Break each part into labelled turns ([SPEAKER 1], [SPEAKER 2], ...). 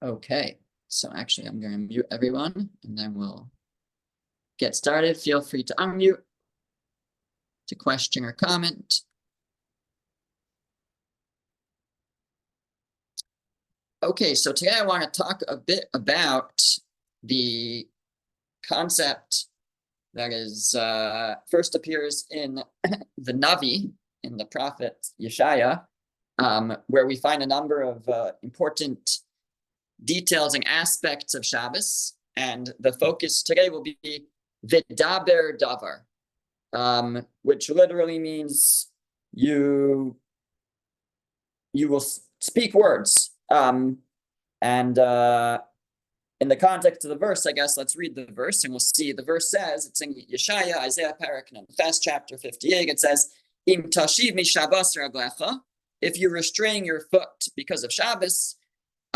[SPEAKER 1] Okay, so actually I'm going to mute everyone and then we'll get started. Feel free to unmute to question or comment. Okay, so today I want to talk a bit about the concept that is first appears in the Navi, in the prophet Yeshaya, where we find a number of important details and aspects of Shabbos. And the focus today will be Vidaber Davar, which literally means you will speak words. And in the context of the verse, I guess let's read the verse and we'll see. The verse says, it's in Yeshaya, Isaiah, Parak, Ches, chapter 58. It says, Im tashiv mi Shabbos raglecha, if you restrain your foot because of Shabbos,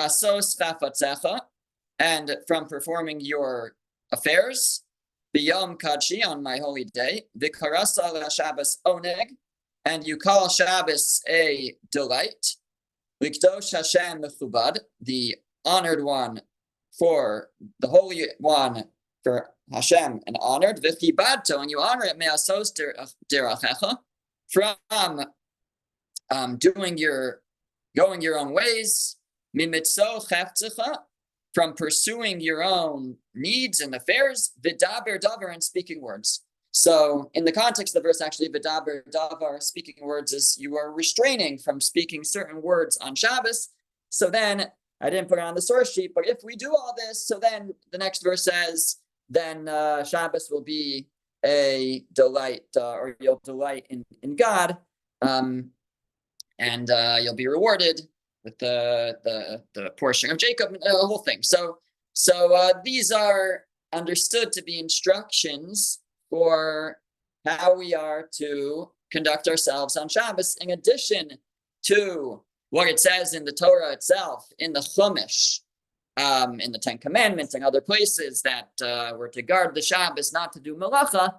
[SPEAKER 1] asos chafatzecha, and from performing your affairs, biyom kadshi, on my holy day, v'karasa la Shabbos oneg, and you call Shabbos a delight, Likdosh Hashem mechubad, the honored one for the Holy One for Hashem and honored, v'chibadto, and you honor it, me'asos derachecha, from going your own ways, mimitzo chefzecha, from pursuing your own needs and affairs, v'daber davar, and speaking words. So in the context of the verse, actually, v'daber davar, speaking words, is you are restraining from speaking certain words on Shabbos. So then, I didn't put it on the source sheet, but if we do all this, so then the next verse says, then Shabbos will be a delight, or you'll delight in God, and you'll be rewarded with the portion of Jacob, the whole thing. So these are understood to be instructions for how we are to conduct ourselves on Shabbos, in addition to what it says in the Torah itself, in the Chumash, in the Ten Commandments and other places that we're to guard the Shabbos, not to do malacha.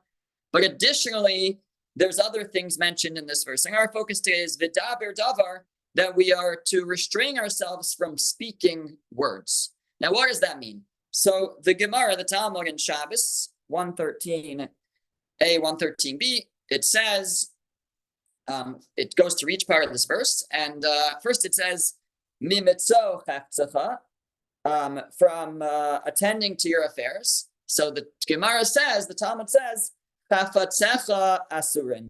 [SPEAKER 1] But additionally, there's other things mentioned in this verse. And our focus today is Vidaber Davar, that we are to restrain ourselves from speaking words. Now, what does that mean? So the Gemara, the Talmud in Shabbos, 113a, 113b, it says, it goes through each part of this verse, and first it says, mimitzo chefzecha, from attending to your affairs. So the Gemara says, the Talmud says, chafatzecha asurin,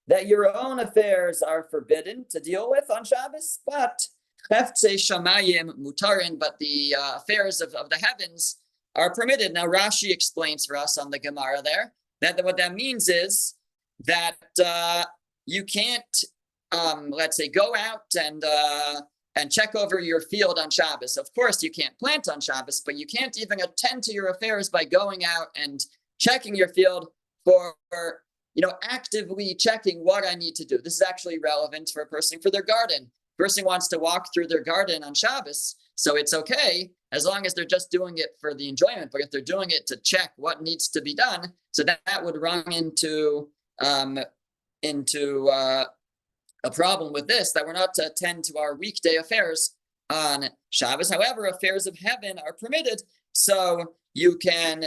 [SPEAKER 1] that your own affairs are forbidden to deal with on Shabbos, but chefze shamayim mutarin, but the affairs of the heavens are permitted. Now Rashi explains for us on the Gemara there that what that means is that you can't, let's say, go out and check over your field on Shabbos. Of course, you can't plant on Shabbos, but you can't even attend to your affairs by going out and checking your field for, actively checking what I need to do. This is actually relevant for a person for their garden. Person wants to walk through their garden on Shabbos, so it's okay as long as they're just doing it for the enjoyment. But if they're doing it to check what needs to be done, so that would run into a problem with this, that we're not to attend to our weekday affairs on Shabbos. However, affairs of heaven are permitted. So you can,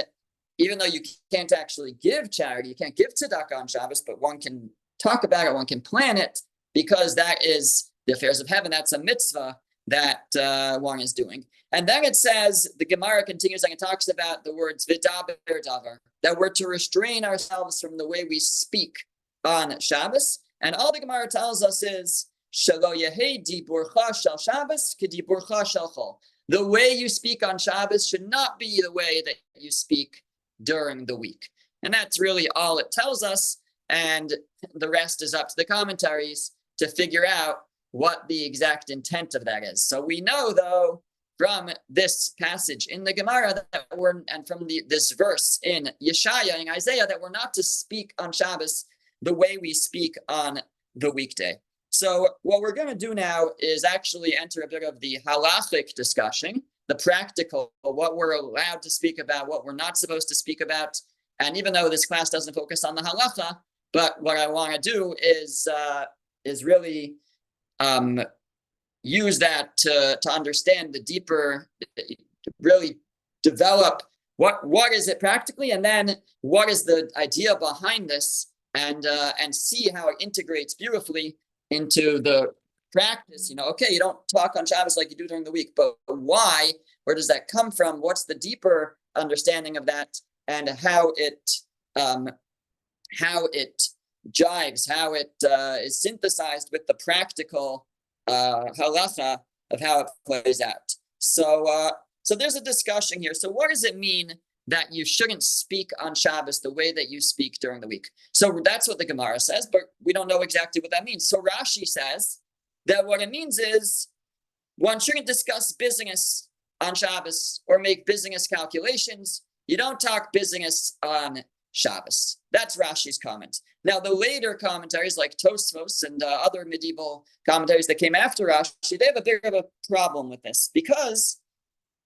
[SPEAKER 1] even though you can't actually give charity, you can't give tzedakah on Shabbos, but one can talk about it, one can plan it, because that is the affairs of heaven. That's a mitzvah that one is doing. And then it says, the Gemara continues and it talks about the words vidaber davar, that we're to restrain ourselves from the way we speak on Shabbos. And all the Gemara tells us is, shelo yehei diburcha shel Shabbos kediburcha shel chol. The way you speak on Shabbos should not be the way that you speak during the week. And that's really all it tells us. And the rest is up to the commentaries to figure out what the exact intent of that is. So we know, though, from this passage in the Gemara and from this verse in Yeshaya and Isaiah, that we're not to speak on Shabbos the way we speak on the weekday. So what we're going to do now is actually enter a bit of the halachic discussion, the practical, what we're allowed to speak about, what we're not supposed to speak about. And even though this class doesn't focus on the halacha, but what I want to do is really use that to understand the deeper, to really develop what is it practically, and then what is the idea behind this, and see how it integrates beautifully into the practice. Okay, you don't talk on Shabbos like you do during the week, but why? Where does that come from? What's the deeper understanding of that, and how it jives, how it is synthesized with the practical halacha of how it plays out. So there's a discussion here. So what does it mean that you shouldn't speak on Shabbos the way that you speak during the week? So that's what the Gemara says, but we don't know exactly what that means. So Rashi says that what it means is one shouldn't discuss business on Shabbos or make business calculations. You don't talk business on Shabbos. That's Rashi's comment. Now, the later commentaries like Tosfos and other medieval commentaries that came after Rashi, they have a bit of a problem with this, because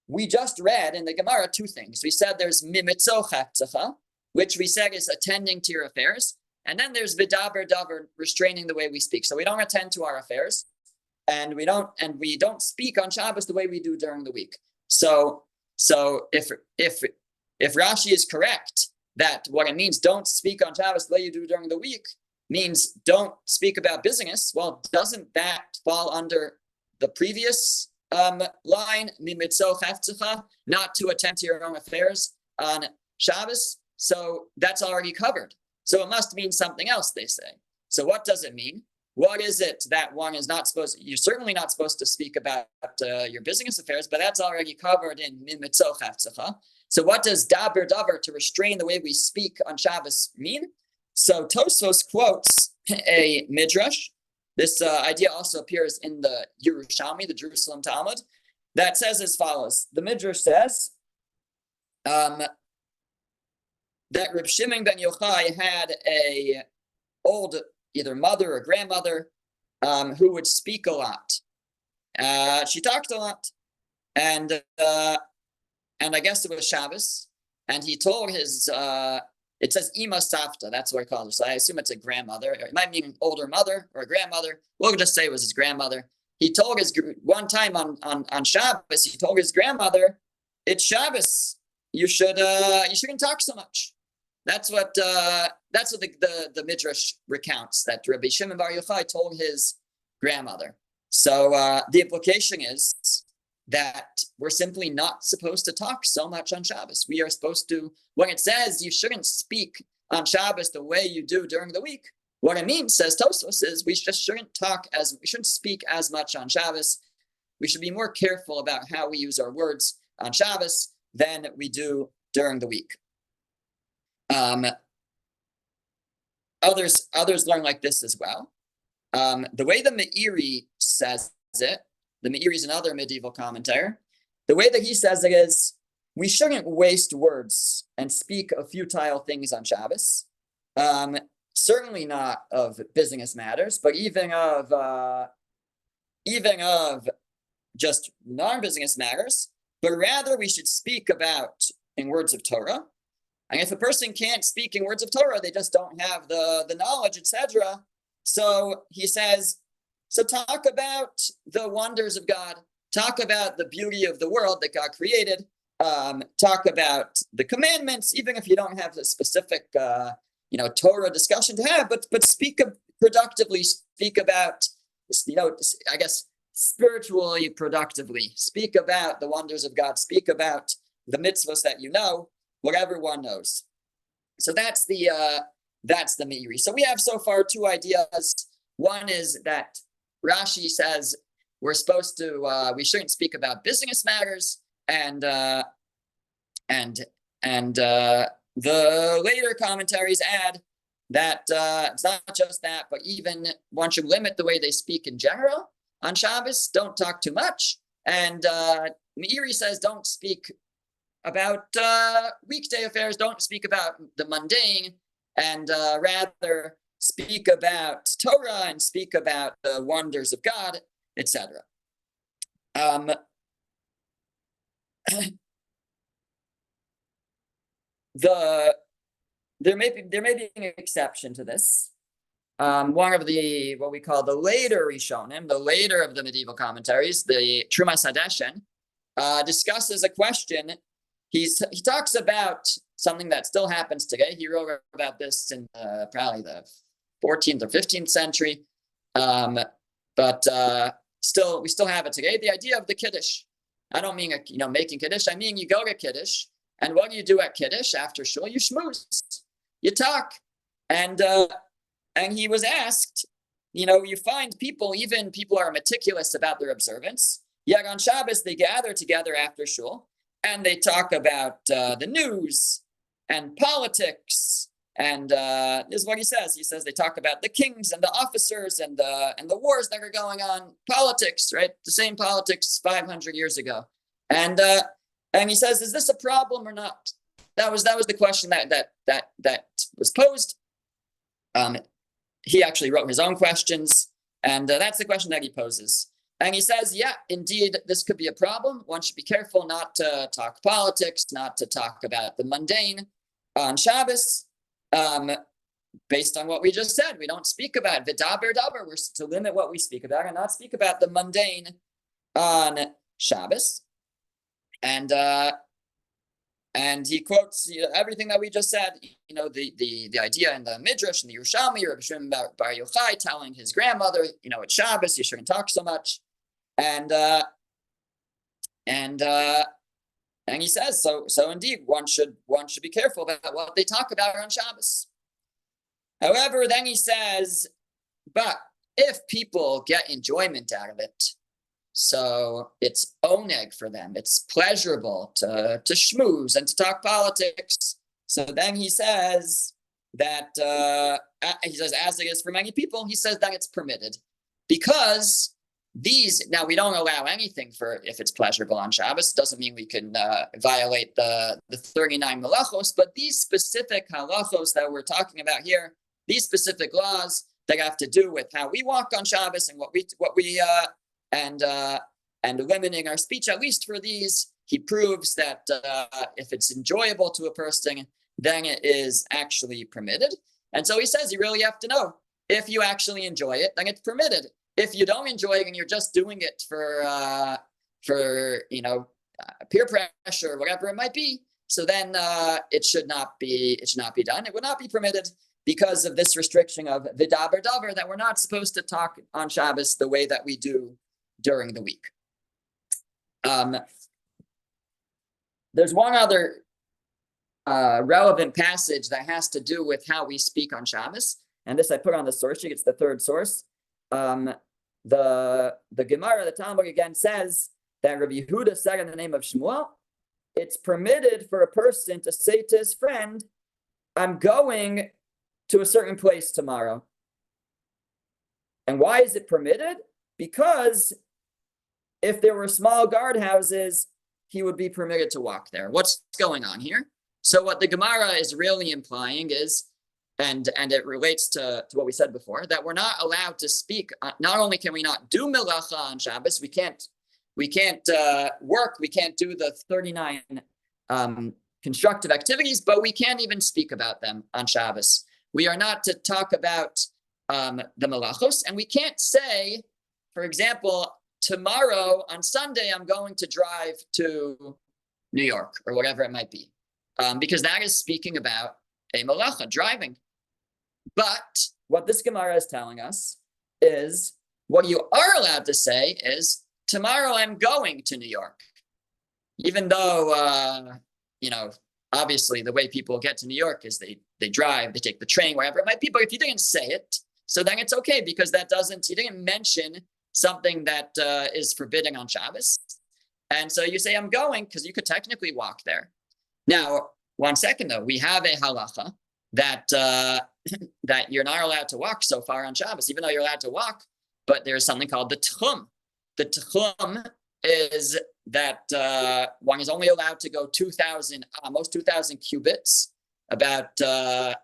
[SPEAKER 1] we just read in the Gemara two things. We said there's mimitzo chaptzacha, which we said is attending to your affairs, and then there's vidaber davar, restraining the way we speak. So we don't attend to our affairs, and we don't speak on Shabbos the way we do during the week. So if Rashi is correct that what it means, don't speak on Shabbos the way you do during the week, means don't speak about business, well, doesn't that fall under the previous line, mimitzo chaftzcha, not to attend to your own affairs on Shabbos? So that's already covered. So it must mean something else, they say. So what does it mean? What is it that one is not supposed to? You're certainly not supposed to speak about your business affairs, but that's already covered in mimitzo chaftzcha. So what does daber davar, to restrain the way we speak on Shabbos, mean? So Tosfos quotes a midrash. This idea also appears in the Yerushalmi, the Jerusalem Talmud, that says as follows. The midrash says that Reb Shimon ben Yochai had a old either mother or grandmother who would speak a lot. She talked a lot, and I guess it was Shabbos, and he told his, it says Ima Savta, that's what I call her, so I assume it's a grandmother. It might mean an older mother or a grandmother. We'll just say it was his grandmother. He told one time on Shabbos, he told his grandmother, it's Shabbos, you shouldn't talk so much. That's what the Midrash recounts, that Rabbi Shimon bar Yochai told his grandmother. So the implication is that we're simply not supposed to talk so much on Shabbos. We are supposed to, when it says you shouldn't speak on Shabbos the way you do during the week, what it means, says Tosfos, is we just shouldn't speak as much on Shabbos. We should be more careful about how we use our words on Shabbos than we do during the week. Others learn like this as well. The way the Meiri says it, the Meiri is another medieval commentator. The way that he says it is, we shouldn't waste words and speak of futile things on Shabbos. Certainly not of business matters, but even of just non-business matters. But rather, we should speak about in words of Torah. And if a person can't speak in words of Torah, they just don't have the knowledge, etc. So he says, so talk about the wonders of God, talk about the beauty of the world that God created, talk about the commandments, even if you don't have the specific, Torah discussion to have, but speak productively, speak about, I guess, spiritually productively, speak about the wonders of God, speak about the mitzvahs that you know, whatever one knows. So that's the Meiri. So we have so far two ideas. One is that Rashi says we're supposed to, we shouldn't speak about business matters, and the later commentaries add that it's not just that, but even one should limit the way they speak in general on Shabbos. Don't talk too much. And Meiri says don't speak about weekday affairs, don't speak about the mundane, and rather speak about Torah and speak about the wonders of God, etc. There may be an exception to this. one of the what we call the later Rishonim, the later of the medieval commentaries, the Trumas Hadeshen, discusses a question. He talks about something that still happens today. He wrote about this in probably the 14th or 15th century, but we still have it today. The idea of the Kiddush. I don't mean making Kiddush. I mean you go to Kiddush, and what do you do at Kiddush after shul? You schmooze, you talk, and he was asked, you find people are meticulous about their observance. Yet on Shabbos they gather together after shul and they talk about the news and politics. And this is what he says. He says they talk about the kings and the officers and the wars that are going on. Politics, right? The same politics 500 years ago. And he says, is this a problem or not? That was the question that was posed. He actually wrote his own questions, and that's the question that he poses. And he says, yeah, indeed, this could be a problem. One should be careful not to talk politics, not to talk about the mundane on Shabbos. Based on what we just said, we don't speak about v'daber daber. We're to limit what we speak about and not speak about the mundane on Shabbos. And he quotes everything that we just said. The idea in the Midrash and the Yerushalmi, Rabbi Shimon Bar Yochai telling his grandmother, it's Shabbos, you shouldn't talk so much. And he says, so indeed, one should be careful about what they talk about on Shabbos. However, then he says, but if people get enjoyment out of it, so it's oneg for them, it's pleasurable to schmooze and to talk politics. So then he says that, as it is for many people, he says that it's permitted. Because now we don't allow anything for if it's pleasurable on Shabbos. Doesn't mean we can violate the 39 malachos, but these specific halachos that we're talking about here, these specific laws that have to do with how we walk on Shabbos and what we and limiting our speech, at least for these, he proves that if it's enjoyable to a person, then it is actually permitted. And so he says you really have to know if you actually enjoy it, then it's permitted. If you don't enjoy it and you're just doing it for peer pressure, whatever it might be, so then it should not be done. It would not be permitted because of this restriction of v'daber davar, that we're not supposed to talk on Shabbos the way that we do during the week. There's one other relevant passage that has to do with how we speak on Shabbos, and this I put on the source sheet. It's the third source. The Gemara, the Talmud again says that Rabbi Yehuda said in the name of Shmuel, it's permitted for a person to say to his friend, I'm going to a certain place tomorrow. And why is it permitted? Because if there were small guardhouses, he would be permitted to walk there. What's going on here? So what the Gemara is really implying is, and it relates to what we said before, that we're not allowed to speak. Not only can we not do melacha on Shabbos, we can't work, we can't do the 39 constructive activities, but we can't even speak about them on Shabbos. We are not to talk about the melachos, and we can't say, for example, tomorrow on Sunday, I'm going to drive to New York or whatever it might be, because that is speaking about a melacha, driving. But what this Gemara is telling us is what you are allowed to say is, tomorrow I'm going to New York. Even though, obviously the way people get to New York is they drive, they take the train, wherever it might be. But if you didn't say it, so then it's okay, because you didn't mention something that is forbidden on Shabbos. And so you say, I'm going, because you could technically walk there. Now, 1 second though, we have a halacha that that you're not allowed to walk so far on Shabbos, even though you're allowed to walk, but there's something called the tchum. The tchum is that one is only allowed to go 2,000 cubits, about 3,000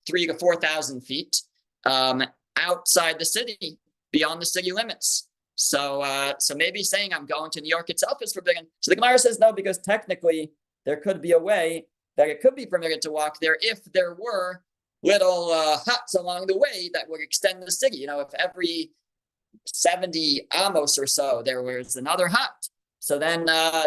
[SPEAKER 1] to 4,000 feet outside the city, beyond the city limits. So maybe saying I'm going to New York itself is forbidden. So the Gemara says no, because technically there could be a way that it could be permitted to walk there if there were little huts along the way that would extend the city. If every 70 amos or so there was another hut, so then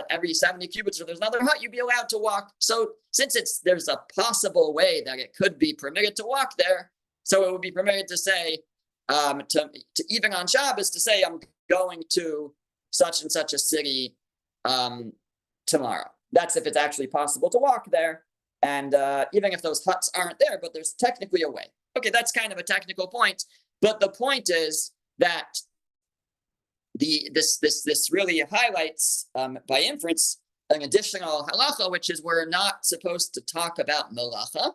[SPEAKER 1] every 70 cubits or there's another hut, you'd be allowed to walk. So since there's a possible way that it could be permitted to walk there, so it would be permitted to say, to even on Shabbos, to say, I'm going to such and such a city tomorrow. That's if it's actually possible to walk there. And even if those huts aren't there, but there's technically a way. Okay, that's kind of a technical point. But the point is that this really highlights by inference an additional halacha, which is we're not supposed to talk about melacha.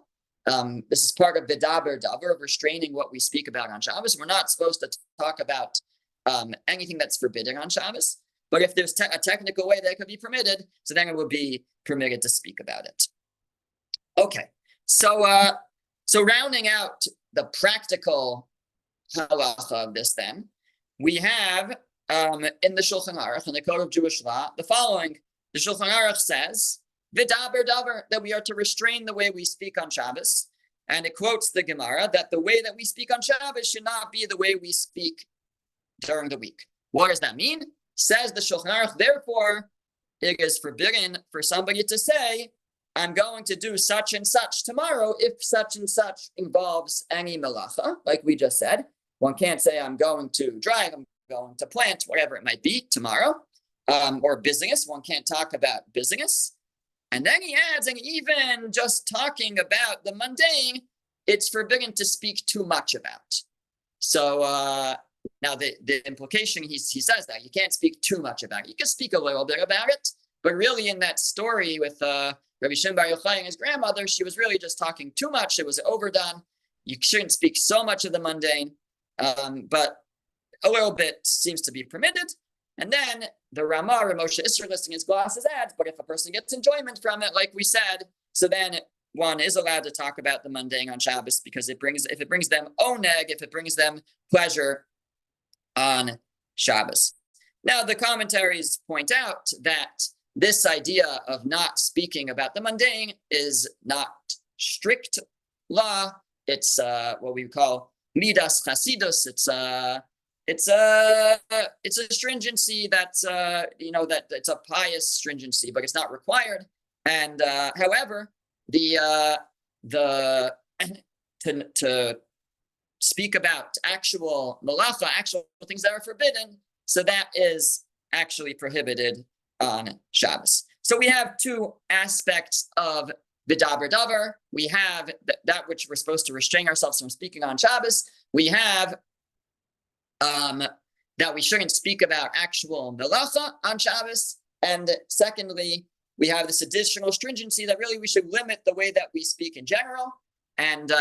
[SPEAKER 1] This is part of vidaber davar, of restraining what we speak about on Shabbos. We're not supposed to talk about anything that's forbidden on Shabbos. But if there's a technical way that it could be permitted, so then it would be permitted to speak about it. Okay, so rounding out the practical halacha of this, then we have in the Shulchan Aruch, in the Code of Jewish Law, the following. The Shulchan Aruch says, "Vidaber davar," that we are to restrain the way we speak on Shabbos, and it quotes the Gemara that the way that we speak on Shabbos should not be the way we speak during the week. What does that mean? Says the Shulchan Aruch, therefore, it is forbidden for somebody to say, I'm going to do such and such tomorrow if such and such involves any melacha, like we just said. One can't say I'm going to drive, I'm going to plant, whatever it might be tomorrow, or business. One can't talk about business. And then he adds, and even just talking about the mundane, it's forbidden to speak too much about. So now the implication, he says that you can't speak too much about it. You can speak a little bit about it, but really in that story with Rabbi Shimon Bar Yochai and his grandmother, she was really just talking too much. It was overdone. You shouldn't speak so much of the mundane, but a little bit seems to be permitted. And then the Ramah, Moshe Isser, listing his glasses, adds, but if a person gets enjoyment from it, like we said, so then one is allowed to talk about the mundane on Shabbos, because if it brings them oneg, if it brings them pleasure on Shabbos. Now the commentaries point out that this idea of not speaking about the mundane is not strict law. It's what we call midas chasidus. It's a stringency that's that it's a pious stringency, but it's not required. And however, to speak about actual malacha, actual things that are forbidden, so that is actually prohibited on Shabbos. So we have two aspects of vidaber davar. We have that which we're supposed to restrain ourselves from speaking on Shabbos. We have that we shouldn't speak about actual melacha on Shabbos. And secondly, we have this additional stringency that really we should limit the way that we speak in general. And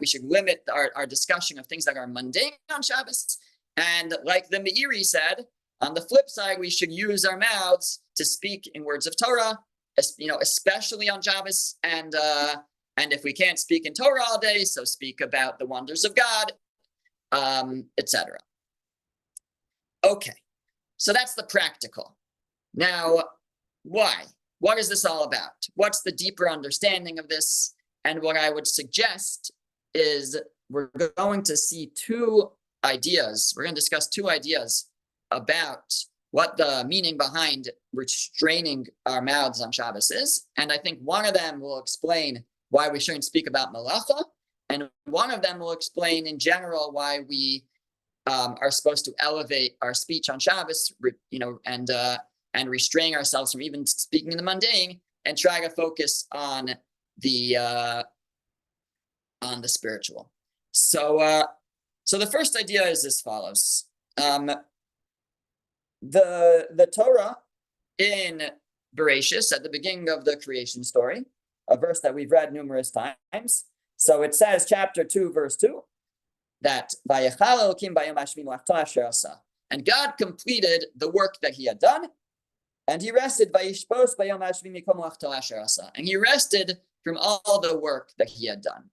[SPEAKER 1] we should limit our discussion of things that are mundane on Shabbos. And like the Meiri said, on the flip side, we should use our mouths to speak in words of Torah, especially on Shabbos. And if we can't speak in Torah all day, so speak about the wonders of God, etc. Okay, so that's the practical. Now, why? What is this all about? What's the deeper understanding of this? And what I would suggest is we're going to see two ideas. We're going to discuss two ideas about what the meaning behind restraining our mouths on Shabbos is. And I think one of them will explain why we shouldn't speak about malacha. And one of them will explain in general why we are supposed to elevate our speech on Shabbos, and restrain ourselves from even speaking in the mundane, and try to focus on the spiritual. So the first idea is as follows: the Torah in Bereshis, at the beginning of the creation story, a verse that we've read numerous times. So it says, chapter 2, verse 2, that and God completed the work that he had done, and he rested, and he rested from all the work that he had done.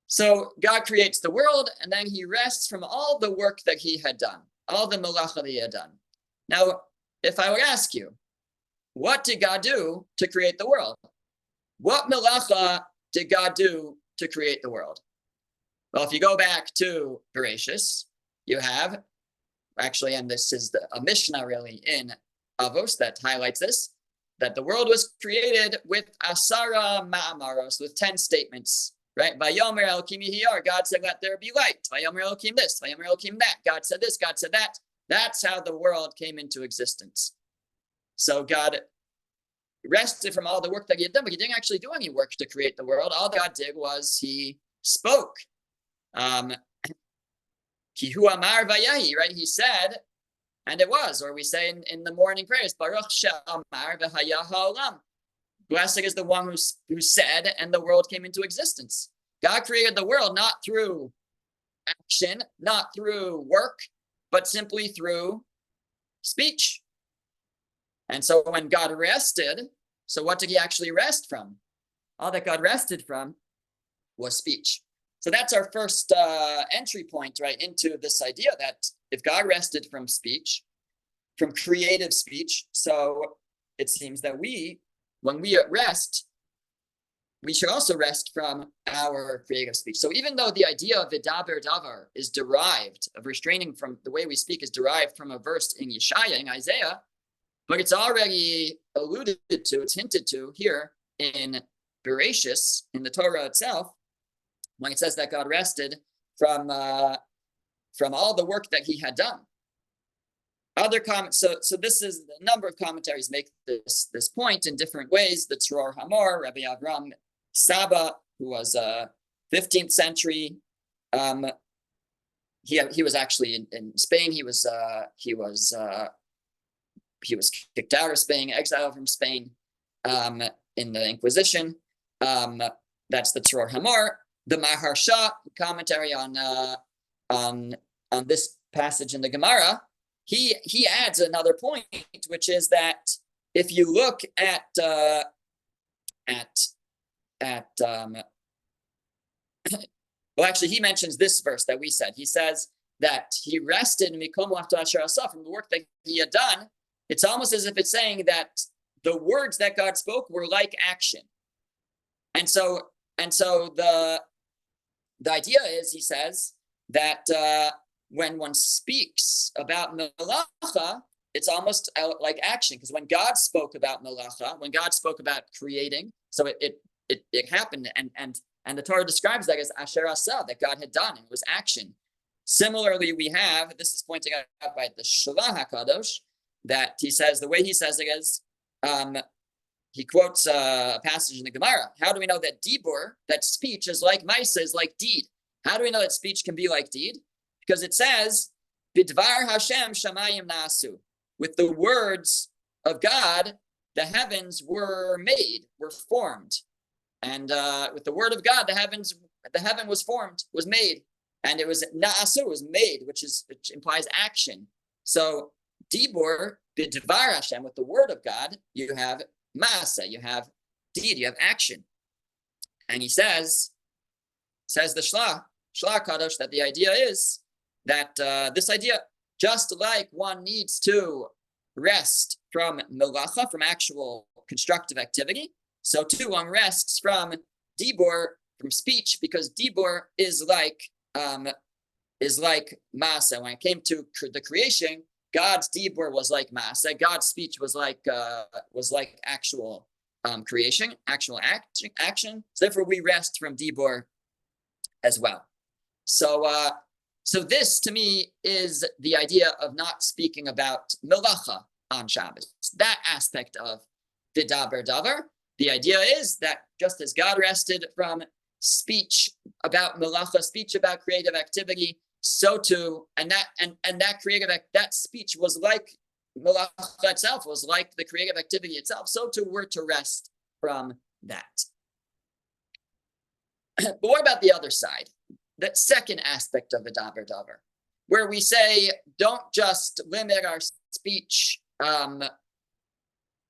[SPEAKER 1] So God creates the world, and then he rests from all the work that he had done, all the malacha that he had done. Now, if I would ask you, what did God do to create the world? What malacha did God do to create the world? Well, if you go back to Bereshis, you have actually, and this is a Mishnah really in Avos that highlights this, that the world was created with Asara Ma'amaros, with 10 statements, right? Vayomer Elokim Yihiyar, God said, let there be light. Vayomer Elokim this, Vayomer Elokim that. God said this, God said that. That's how the world came into existence. So God rested from all the work that he had done, but he didn't actually do any work to create the world. All God did was he spoke. Kihu Amar Vayahi, right? He said, and it was, or we say in the morning prayers, Baruch She'amar v'haya ha'olam. Blessed is the one who said, and the world came into existence. God created the world not through action, not through work, but simply through speech. And so when God rested, so what did he actually rest from? All that God rested from was speech. So that's our first entry point, right, into this idea that if God rested from speech, from creative speech, so it seems that when we rest, we should also rest from our creative speech. So even though the idea of vidaber davar is derived, of restraining from the way we speak is derived from a verse in Yeshaya, in Isaiah, but it's already alluded to, it's hinted to here in Bereshis, in the Torah itself, when it says that God rested from all the work that he had done. Other comments, so this is a number of commentaries make this point in different ways. The Tzror Hamor, Rabbi Avram Saba, who was 15th century, he was actually in Spain. He was kicked out of Spain, exiled from Spain in the Inquisition. That's the Tzror Hamor. The Maharsha commentary on this passage in the Gemara, he adds another point, which is that if you look at well, actually, he mentions this verse that we said. He says that he rested from the work that he had done. It's almost as if it's saying that the words that God spoke were like action, and so the idea is, he says, that when one speaks about melacha, it's almost like action, because when God spoke about melacha, when God spoke about creating, so it happened, and the Torah describes that as asher asa, that God had done, and it was action. Similarly, we have, this is pointed out by the Shalach HaKadosh, that he says, the way he says it is, he quotes a passage in the Gemara. How do we know that dibur, that speech, is like maisa, is like deed? How do we know that speech can be like deed? Because it says, bidvar Hashem shamayim nasu. With the words of God, the heavens were made, were formed. And with the word of God, the heaven was formed, was made. And it was na'asu, was made, which implies action. So dibur, bidvar Hashem, with the word of God, you have masa, you have deed, you have action. And he says the Shlach Kadosh, that the idea is that this idea, just like one needs to rest from melacha, from actual constructive activity, so too one rests from dibur, from speech, because dibur is like masa. When it came to the creation, God's dibur was like masa. God's speech was like actual creation, actual action. So therefore, we rest from dibur as well. So this, to me, is the idea of not speaking about melacha on Shabbos. That aspect of vidaber davar. The idea is that just as God rested from speech about melacha, speech about creative activity, so too, and that speech was like melacha itself, was like the creative activity itself. So too, we're to rest from that. But what about the other side? That second aspect of the vidaber davar, where we say, don't just limit our speech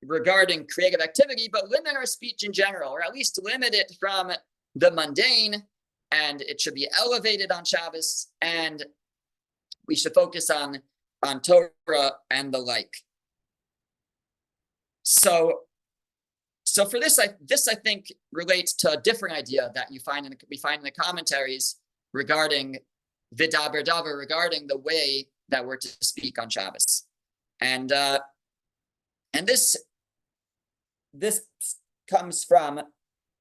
[SPEAKER 1] regarding creative activity, but limit our speech in general, or at least limit it from the mundane, and it should be elevated on Shabbos, and we should focus on Torah and the like. So So for this I think relates to a different idea that we find in the commentaries regarding Vidaber Davar, regarding the way that we're to speak on Shabbos. And this comes from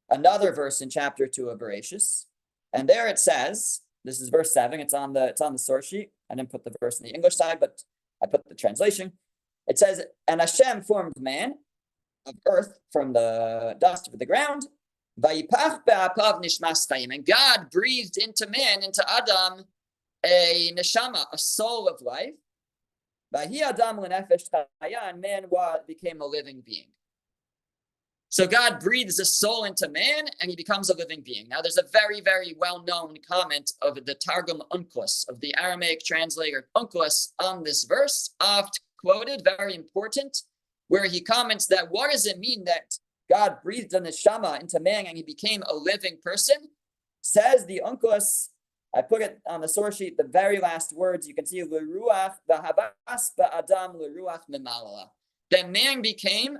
[SPEAKER 1] another verse in chapter 2 of Bereshis. And there it says, this is verse 7, it's on the source sheet. I didn't put the verse in the English side, but I put the translation. It says, and Hashem formed man of earth from the dust of the ground, and God breathed into man, into Adam, a neshama, a soul of life. And man became a living being. So God breathes a soul into man, and he becomes a living being. Now, there's a very, very well-known comment of the Targum Onkelos, of the Aramaic translator Onkelos, on this verse, oft quoted, very important, where he comments that what does it mean that God breathed a neshama into man and he became a living person? Says the Onkelos, I put it on the source sheet, the very last words, you can see, L'ruach v'habas ba'adam l'ruach mimalala. That man became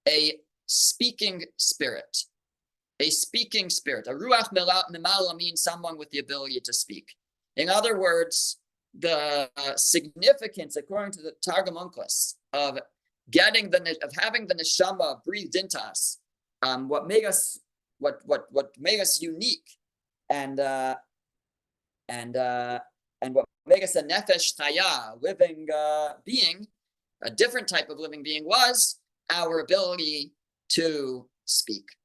[SPEAKER 1] a speaking spirit. A speaking spirit. A ruach mimala means someone with the ability to speak. In other words, the significance, according to the Targum Onkelos, of having the neshama breathed into us, what made us unique, and what made us a nefesh chaya, living being, a different type of living being, was our ability to speak.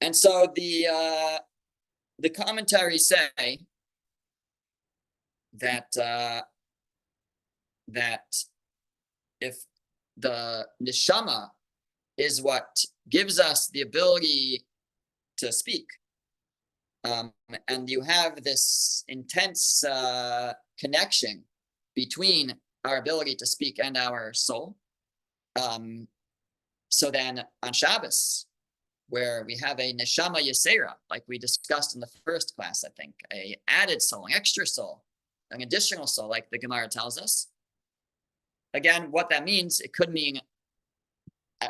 [SPEAKER 1] And so the commentaries say that if the neshama is what gives us the ability to speak, and you have this intense connection between our ability to speak and our soul, so then on Shabbos, where we have a neshama yesera, like we discussed in the first class, I think, a added soul, an extra soul, an additional soul, like the Gemara tells us. Again, what that means, it could mean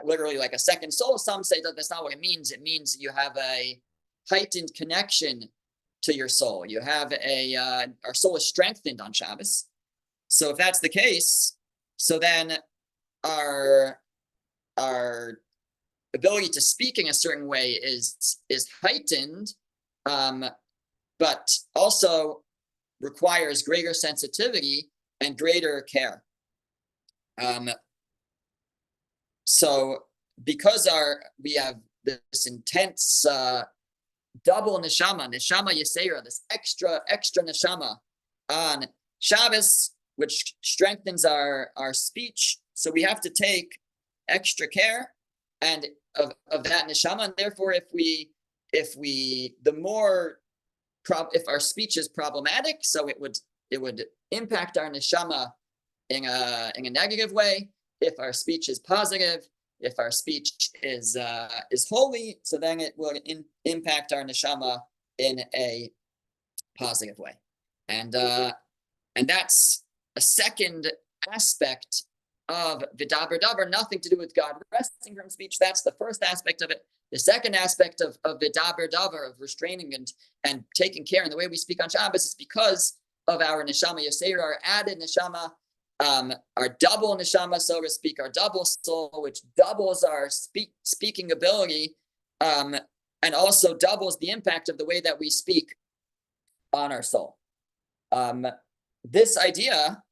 [SPEAKER 1] literally like a second soul. Some say that that's not what it means. It means you have a heightened connection to your soul. You have our soul is strengthened on Shabbos. So if that's the case, so then our ability to speak in a certain way is heightened, but also requires greater sensitivity and greater care. So because we have this intense double neshama yesera, this extra neshama on Shabbos, which strengthens our speech, so we have to take extra care and of that neshama, and therefore if our speech is problematic, so it would impact our neshama in a negative way. If our speech is positive, if our speech is holy, so then it will impact our neshama in a positive way, and that's a second aspect of Vidaber Davar, nothing to do with God resting from speech. That's the first aspect of it. The second aspect of Vidaber Davar, of restraining and taking care in the way we speak on Shabbos, is because of our neshama yesera, our added neshama, our double neshama, so to speak, our double soul, which doubles our speaking ability, and also doubles the impact of the way that we speak on our soul. This idea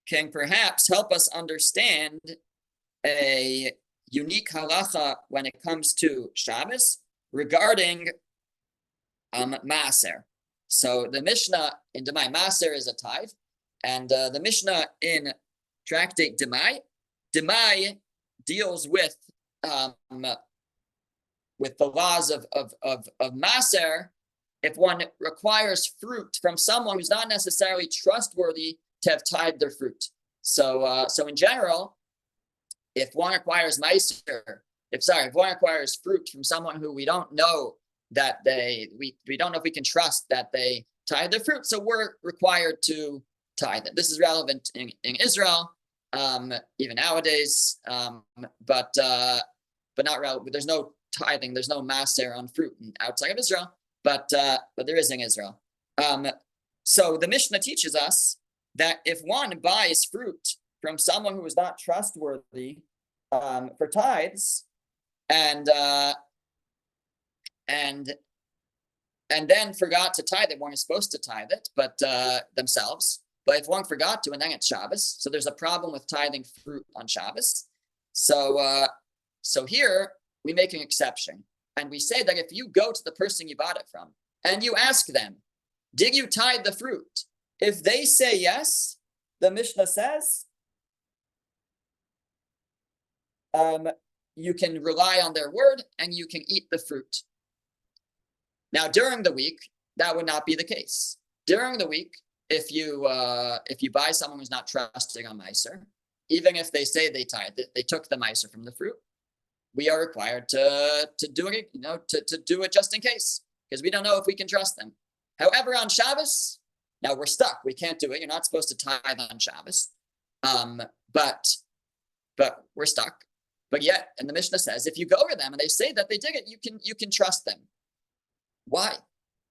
[SPEAKER 1] can perhaps help us understand a unique halacha when it comes to Shabbos regarding maaser. So the Mishnah in Demai, maaser is a tithe, and the Mishnah in Tractate Demai deals with the laws of maaser. If one requires fruit from someone who's not necessarily trustworthy to have tithed their fruit. So in general, if one requires if one requires fruit from someone who we don't know that we don't know if we can trust that they tithe their fruit, so we're required to tithe it. This is relevant in Israel. even nowadays. But not relevant. There's no tithing. There's no maser on fruit outside of Israel. But there is in Israel. So the Mishnah teaches us that if one buys fruit from someone who is not trustworthy for tithes, and then forgot to tithe it, one is supposed to tithe it, but themselves. But if one forgot to, and then it's Shabbos, so there's a problem with tithing fruit on Shabbos. So here we make an exception, and we say that if you go to the person you bought it from and you ask them, "Did you tithe the fruit?" If they say yes, the Mishnah says you can rely on their word and you can eat the fruit. Now, during the week, that would not be the case. During the week, if you buy someone who's not trusting on Meiser, even if they say they tithed it, they took the Meiser from the fruit, we are required to do it, to do it just in case, because we don't know if we can trust them. However, on Shabbos, now we're stuck. We can't do it. You're not supposed to tithe on Shabbos, but we're stuck. But yet, and the Mishnah says, if you go to them and they say that they did it, you can trust them. Why?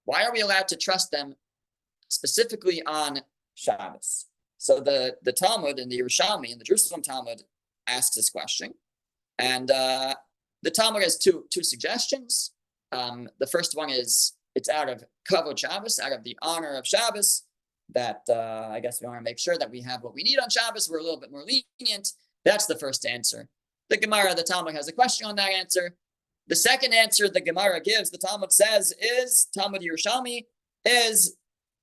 [SPEAKER 1] Why are we allowed to trust them specifically on Shabbos? So the Talmud in the Yerushalmi, in the Jerusalem Talmud, asks this question. And the Talmud has two suggestions. The first one is it's out of Kavod Shabbos, out of the honor of Shabbos, that I guess we want to make sure that we have what we need on Shabbos. We're a little bit more lenient. That's the first answer. The Gemara, the Talmud, has a question on that answer. The second answer the Gemara gives, the Talmud says, is Talmud Yerushalmi, is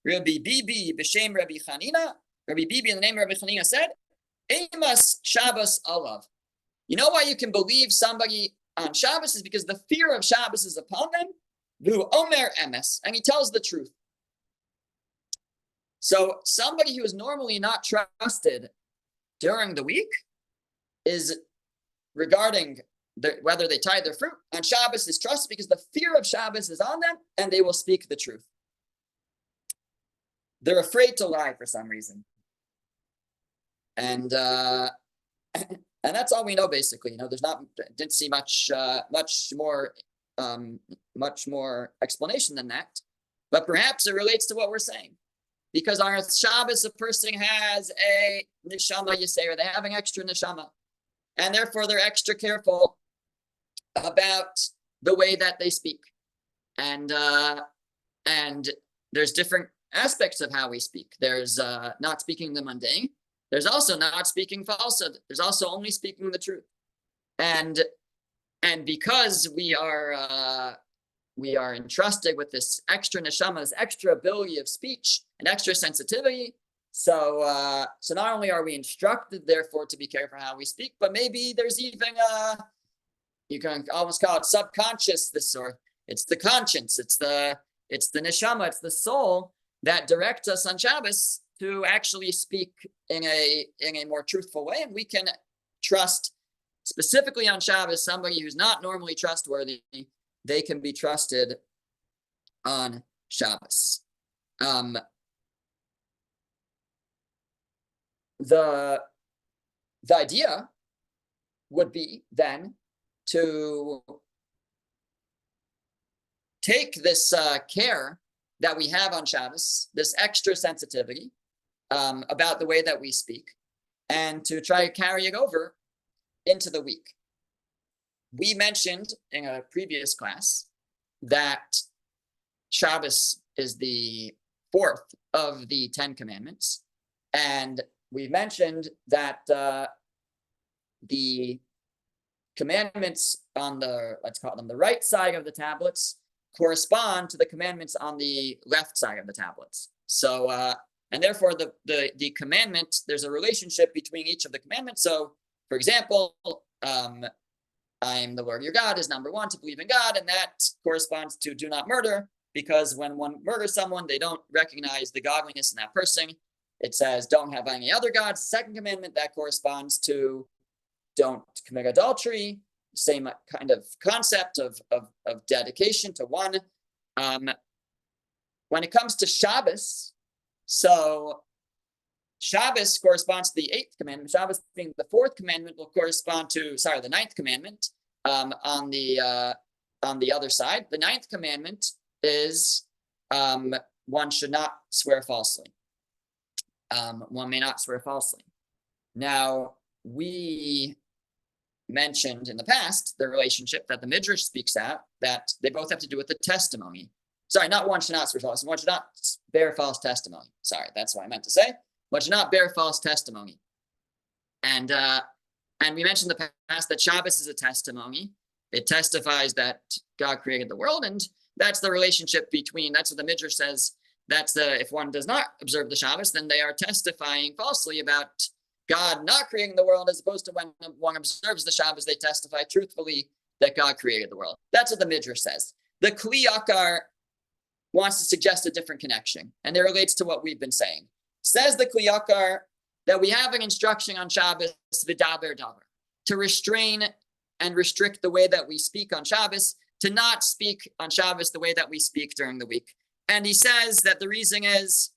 [SPEAKER 1] Rabbi Bibi b'shem Rabbi Chanina. Rabbi Bibi, in the name of Rabbi Chanina, said, Eimas Shabbos alav. You know why you can believe somebody on Shabbos is because the fear of Shabbos is upon them. V'hu omer emes, and he tells the truth. So somebody who is normally not trusted during the week is regarding whether they tithe their fruit on Shabbos is trusted because the fear of Shabbos is on them and they will speak the truth. They're afraid to lie for some reason. And that's all we know basically. Didn't see much more explanation than that. But perhaps it relates to what we're saying. Because on Shabbos, a person has a neshama yisera, they have an extra neshama. And therefore, they're extra careful about the way that they speak. And there's different aspects of how we speak. There's not speaking the mundane. There's also not speaking falsehood. There's also only speaking the truth. And because we are entrusted with this extra neshama, this extra ability of speech and extra sensitivity. So not only are we instructed, therefore, to be careful how we speak, but maybe there's even you can almost call it subconscious. It's the conscience, it's the neshama, it's the soul that directs us on Shabbos to actually speak in a more truthful way, and we can trust specifically on Shabbos somebody who's not normally trustworthy. They can be trusted on Shabbos. The idea would be then to take this care that we have on Shabbos, this extra sensitivity about the way that we speak, and to try to carry it over into the week. We mentioned in a previous class that Shabbos is the fourth of the 10 commandments, and we mentioned that the commandments on let's call them the right side of the tablets, correspond to the commandments on the left side of the tablets. So, and therefore the commandment, there's a relationship between each of the commandments. So, for example, I am the Lord your God is number one, to believe in God, and that corresponds to do not murder, because when one murders someone, they don't recognize the godliness in that person. It says, don't have any other gods. The second commandment, that corresponds to don't commit adultery. Same kind of concept of dedication to one. When it comes to Shabbos, so Shabbos corresponds to the 8th commandment. Shabbos being the 4th commandment will correspond to, the 9th commandment. On the other side, the 9th commandment is one should not swear falsely. One may not swear falsely. Now, we mentioned in the past the relationship that the Midrash speaks out, that they both have to do with the testimony. Sorry, not one should not swear falsely. One should not bear false testimony. Sorry, that's what I meant to say. One should not bear false testimony. And we mentioned in the past that Shabbos is a testimony. It testifies that God created the world, and that's the relationship between, that's what the Midrash says, if one does not observe the Shabbos, then they are testifying falsely about God not creating the world, as opposed to when one observes the Shabbos, they testify truthfully that God created the world. That's what the Midrash says. The Kli Yakar wants to suggest a different connection, and it relates to what we've been saying. Says the Kli Yakar that we have an instruction on Shabbos, v'daber davar, to restrain and restrict the way that we speak on Shabbos, to not speak on Shabbos the way that we speak during the week. And he says that the reason is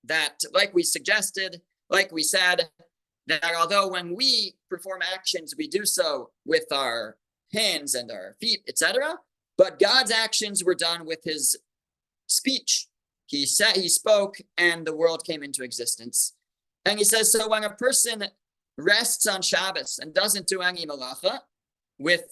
[SPEAKER 1] that, like we suggested, like we said, that although when we perform actions, we do so with our hands and our feet, etc., but God's actions were done with his speech. He spoke, and the world came into existence. And he says, so when a person rests on Shabbos and doesn't do any malacha, if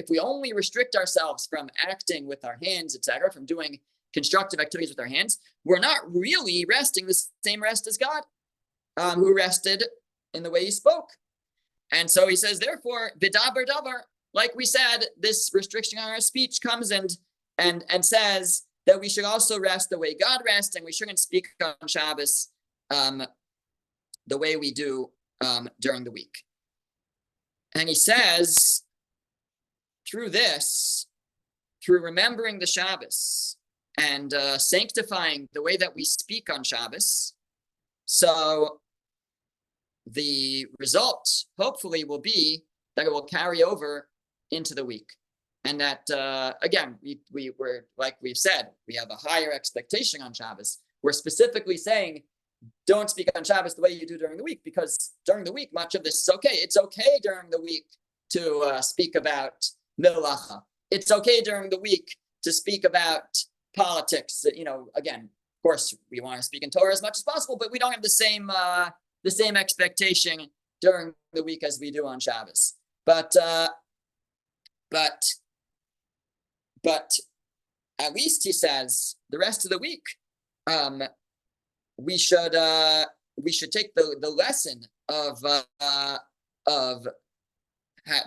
[SPEAKER 1] we only restrict ourselves from acting with our hands, etc., from doing constructive activities with our hands, we're not really resting the same rest as God, who rested in the way he spoke. And so he says, therefore, v'daber davar, like we said, this restriction on our speech comes and says that we should also rest the way God rests, and we shouldn't speak on Shabbos the way we do during the week. And he says, through remembering the Shabbos and sanctifying the way that we speak on Shabbos, so the result, hopefully, will be that it will carry over into the week. And that, again, we're, like we've said, we have a higher expectation on Shabbos. We're specifically saying, don't speak on Shabbos the way you do during the week, because during the week, much of this is okay. It's okay during the week to speak about melacha. It's okay during the week to speak about politics. Again, of course, we want to speak in Torah as much as possible, but we don't have the same expectation during the week as we do on Shabbos. But at least he says the rest of the week, we should take the lesson of the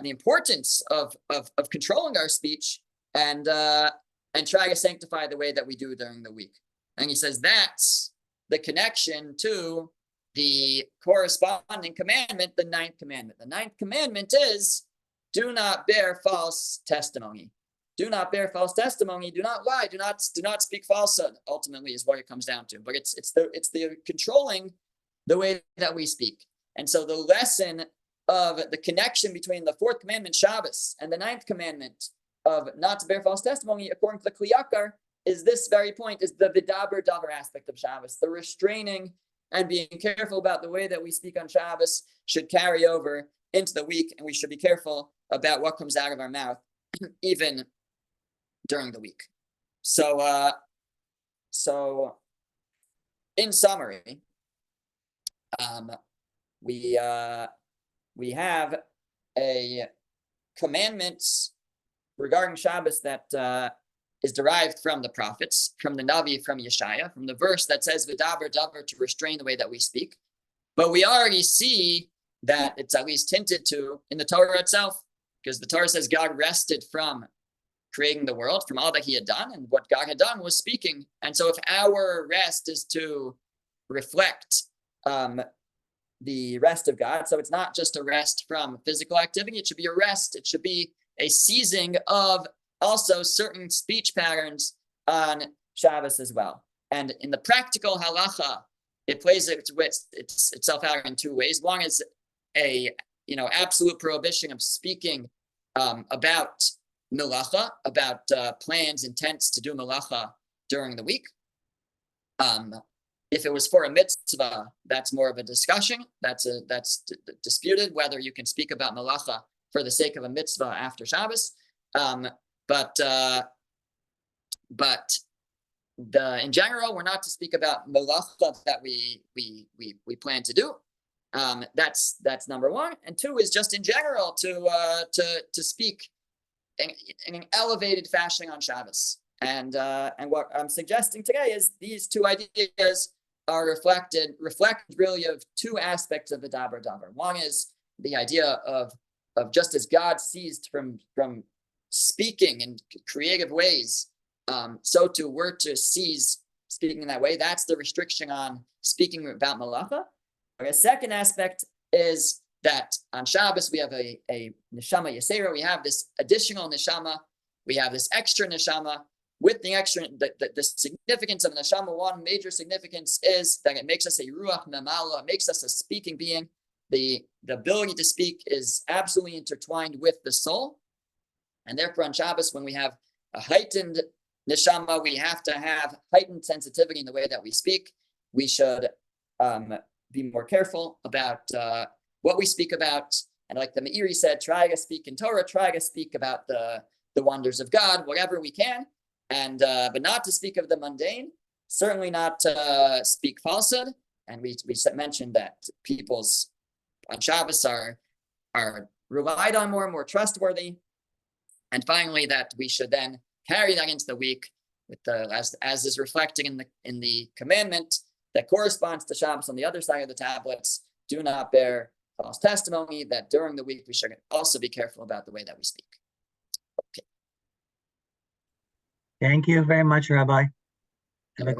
[SPEAKER 1] importance of controlling our speech and try to sanctify the way that we do during the week. And he says that's the connection to the corresponding commandment, the 9th commandment. The 9th commandment is, do not bear false testimony. Do not bear false testimony. Do not lie. Do not speak falsehood. Ultimately, is what it comes down to. But it's the controlling the way that we speak. And so the lesson of the connection between the 4th commandment, Shabbos, and the 9th commandment of not to bear false testimony, according to the Kli Yakar, is this very point: is the v'daber davar aspect of Shabbos, the restraining and being careful about the way that we speak on Shabbos should carry over into the week, and we should be careful about what comes out of our mouth, even during the week. So in summary, we have a commandments regarding Shabbos that is derived from the prophets, from the Navi, from Yeshaya, from the verse that says v'daber davar, to restrain the way that we speak. But we already see that it's at least hinted to in the Torah itself, because the Torah says God rested from creating the world, from all that he had done, and what God had done was speaking. And so if our rest is to reflect the rest of God, so it's not just a rest from physical activity, it should be a rest, it should be a seizing of also certain speech patterns on Shabbos as well. And in the practical halacha, it plays itself out in two ways. One is a absolute prohibition of speaking about melacha, about plans, intents to do melacha during the week. If it was for a mitzvah, that's more of a discussion. That's disputed whether you can speak about malacha for the sake of a mitzvah after Shabbos. But in general, we're not to speak about malacha that we plan to do. That's number one, and two is just in general to speak in an elevated fashion on Shabbos. And what I'm suggesting today is these two ideas are reflect really of two aspects of the daber. One is the idea of just as God ceased from speaking in creative ways, so too we're to cease speaking in that way. That's the restriction on speaking about malacha. A second aspect is that on Shabbos we have a neshama yesera. We have this additional neshama. We have this extra neshama. With the extra, the significance of neshama, one major significance is that it makes us a ruach memala. It makes us a speaking being. The ability to speak is absolutely intertwined with the soul, and therefore on Shabbos, when we have a heightened neshama, we have to have heightened sensitivity in the way that we speak. We should be more careful about what we speak about, and like the Meiri said, try to speak in Torah, try to speak about the wonders of God, whatever we can, and but not to speak of the mundane. Certainly not to speak falsehood. And we mentioned that people's on Shabbos are relied on more trustworthy. And finally, that we should then carry that into the week with as is reflected in the commandment that corresponds to Shabbos on the other side of the tablets. Do not bear false testimony. That during the week we should also be careful about the way that we speak. Okay.
[SPEAKER 2] Thank you very much, Rabbi. Have a